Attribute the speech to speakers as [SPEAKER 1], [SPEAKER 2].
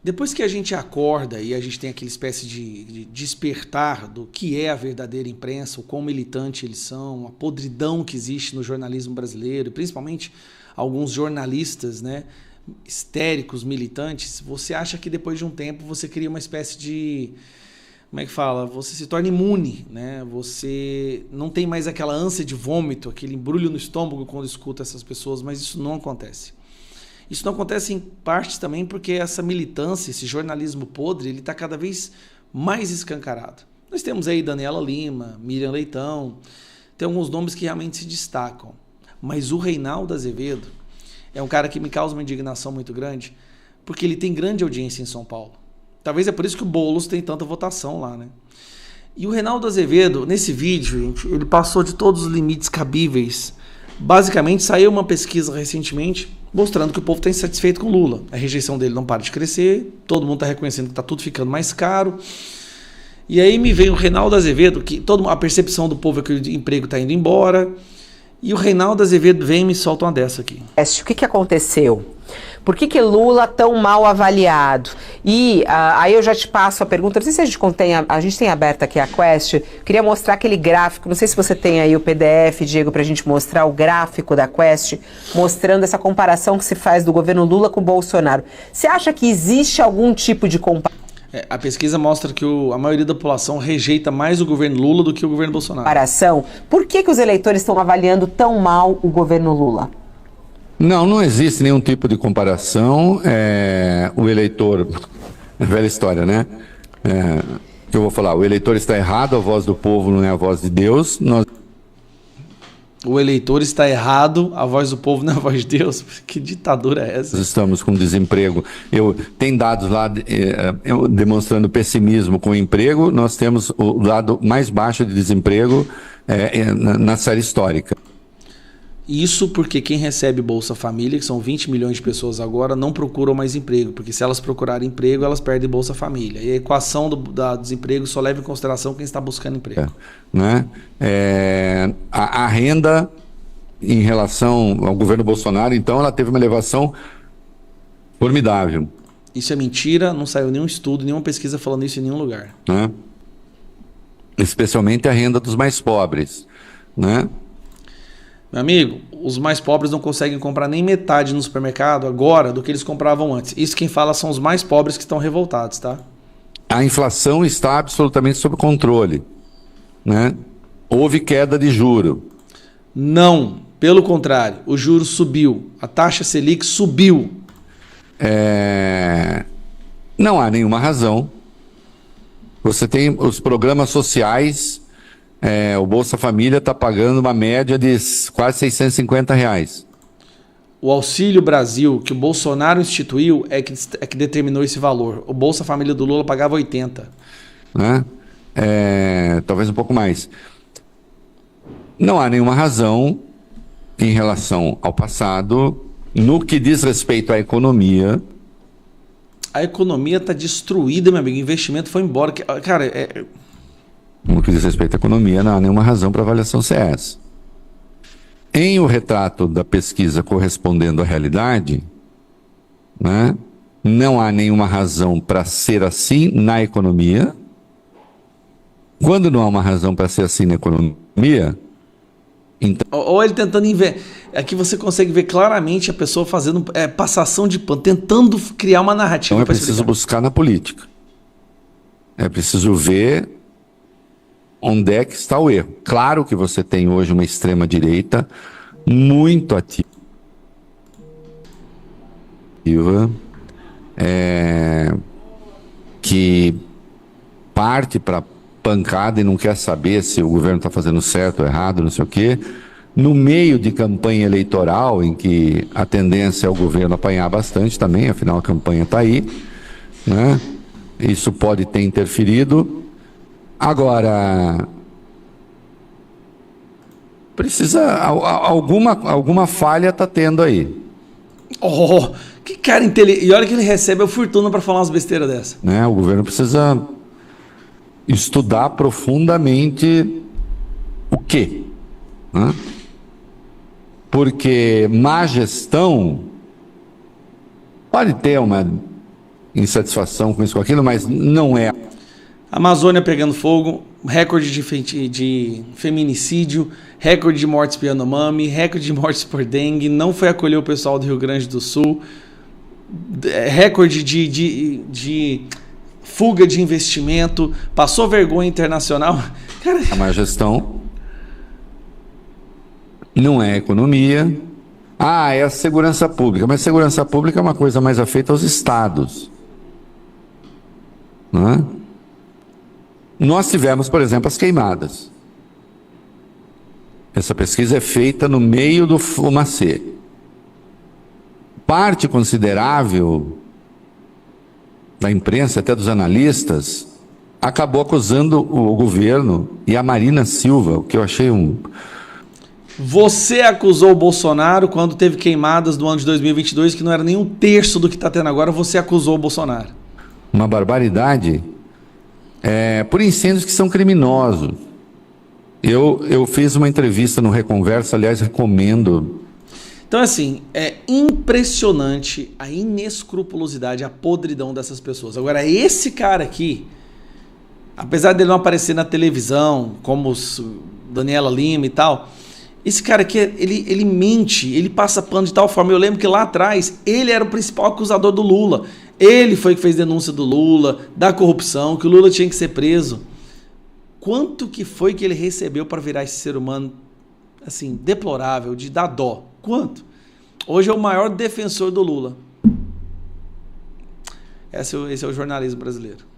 [SPEAKER 1] Depois que a gente acorda e a gente tem aquela espécie de despertar do que é a verdadeira imprensa, o quão militante eles são, a podridão que existe no jornalismo brasileiro, principalmente alguns jornalistas, né, histéricos, militantes, você acha que depois de um tempo você cria uma espécie de... Como é que fala? Você se torna imune, né? Você não tem mais aquela ânsia de vômito, aquele embrulho no estômago quando escuta essas pessoas, mas isso não acontece. Isso não acontece em partes também porque essa militância, esse jornalismo podre, ele está cada vez mais escancarado. Nós temos aí Daniela Lima, Miriam Leitão, tem alguns nomes que realmente se destacam. Mas o Reinaldo Azevedo é um cara que me causa uma indignação muito grande, porque ele tem grande audiência em São Paulo. Talvez é por isso que o Boulos tem tanta votação lá, né? E o Reinaldo Azevedo, nesse vídeo, gente, ele passou de todos os limites cabíveis. Basicamente, saiu uma pesquisa recentemente mostrando que o povo está insatisfeito com Lula. A rejeição dele não para de crescer, todo mundo está reconhecendo que está tudo ficando mais caro. E aí me vem o Reinaldo Azevedo, que a percepção do povo é que o emprego está indo embora. E o Reinaldo Azevedo vem e me solta uma dessa aqui.
[SPEAKER 2] O que aconteceu? Por que Lula tão mal avaliado? E aí eu já te passo a pergunta, não sei se a gente tem aberta aqui a Quest, queria mostrar aquele gráfico, não sei se você tem aí o PDF, Diego, pra gente mostrar o gráfico da Quest, mostrando essa comparação que se faz do governo Lula com o Bolsonaro. Você acha que existe algum tipo de comparação?
[SPEAKER 1] A pesquisa mostra que a maioria da população rejeita mais o governo Lula do que o governo Bolsonaro.
[SPEAKER 2] Por que os eleitores estão avaliando tão mal o governo Lula?
[SPEAKER 3] Não existe nenhum tipo de comparação. O eleitor... É velha história, né? Que eu vou falar. O eleitor está errado, a voz do povo não é a voz de Deus.
[SPEAKER 1] O eleitor está errado, a voz do povo não é a voz de Deus. Que ditadura é essa?
[SPEAKER 3] Nós estamos com desemprego. Tem dados lá demonstrando pessimismo com o emprego. Nós temos o dado mais baixo de desemprego na série histórica.
[SPEAKER 1] Isso porque quem recebe Bolsa Família, que são 20 milhões de pessoas agora, não procuram mais emprego, porque se elas procurarem emprego, elas perdem Bolsa Família. E a equação do desemprego só leva em consideração quem está buscando emprego.
[SPEAKER 3] Né? A renda em relação ao governo Bolsonaro, então, ela teve uma elevação formidável.
[SPEAKER 1] Isso é mentira, não saiu nenhum estudo, nenhuma pesquisa falando isso em nenhum lugar.
[SPEAKER 3] Né? Especialmente a renda dos mais pobres, né?
[SPEAKER 1] Meu amigo, os mais pobres não conseguem comprar nem metade no supermercado agora do que eles compravam antes. Isso quem fala são os mais pobres que estão revoltados, tá?
[SPEAKER 3] A inflação está absolutamente sob controle, né? Houve queda de juro.
[SPEAKER 1] Não, pelo contrário, o juro subiu, a taxa Selic subiu.
[SPEAKER 3] Não há nenhuma razão. Você tem os programas sociais... o Bolsa Família está pagando uma média de quase R$650.
[SPEAKER 1] O Auxílio Brasil, que o Bolsonaro instituiu, é que determinou esse valor. O Bolsa Família do Lula pagava 80.
[SPEAKER 3] Né? Talvez um pouco mais. Não há nenhuma razão em relação ao passado, no que diz respeito à economia.
[SPEAKER 1] A economia está destruída, meu amigo. O investimento foi embora. Cara,
[SPEAKER 3] No que diz respeito à economia, não há nenhuma razão para avaliação ser essa. Em o retrato da pesquisa correspondendo à realidade, né, não há nenhuma razão para ser assim na economia. Quando não há uma razão para ser assim na economia, então...
[SPEAKER 1] Ou ele tentando aqui você consegue ver claramente a pessoa fazendo passação de pano, tentando criar uma narrativa.
[SPEAKER 3] Então é preciso buscar na política. É preciso ver onde é que está o erro. Claro que você tem hoje uma extrema-direita muito ativa, que parte para pancada e não quer saber se o governo está fazendo certo ou errado, não sei o quê. No meio de campanha eleitoral, em que a tendência é o governo apanhar bastante também, afinal a campanha está aí, né? Isso pode ter interferido. Agora, precisa... Alguma falha está tendo aí.
[SPEAKER 1] Que cara inteligente. E olha que ele recebe a fortuna para falar umas besteiras dessa.
[SPEAKER 3] Né? O governo precisa estudar profundamente o quê? Né? Porque má gestão pode ter insatisfação com isso, com aquilo, mas não é.
[SPEAKER 1] Amazônia pegando fogo, recorde de feminicídio, recorde de mortes por Yanomami, recorde de mortes por dengue, não foi acolher o pessoal do Rio Grande do Sul, recorde de fuga de investimento, passou vergonha internacional. Cara,
[SPEAKER 3] A má gestão não é economia. É a segurança pública, mas segurança pública é uma coisa mais afeita aos estados, não é? Nós tivemos, por exemplo, as queimadas. Essa pesquisa é feita no meio do fumacê. Parte considerável da imprensa, até dos analistas, acabou acusando o governo e a Marina Silva, o que eu achei
[SPEAKER 1] Você acusou o Bolsonaro quando teve queimadas no ano de 2022, que não era nem um terço do que está tendo agora, você acusou o Bolsonaro.
[SPEAKER 3] uma barbaridade, por incêndios que são criminosos. Eu fiz uma entrevista no Reconversa, aliás, recomendo.
[SPEAKER 1] Então, assim, é impressionante a inescrupulosidade, a podridão dessas pessoas. Agora, esse cara aqui, apesar dele não aparecer na televisão, como Daniela Lima e tal, esse cara aqui, ele mente, ele passa pano de tal forma. Eu lembro que lá atrás, ele era o principal acusador do Lula. Ele foi que fez denúncia do Lula, da corrupção, que o Lula tinha que ser preso. Quanto que foi que ele recebeu para virar esse ser humano, assim, deplorável, de dar dó? Quanto? Hoje é o maior defensor do Lula. Esse é o jornalismo brasileiro.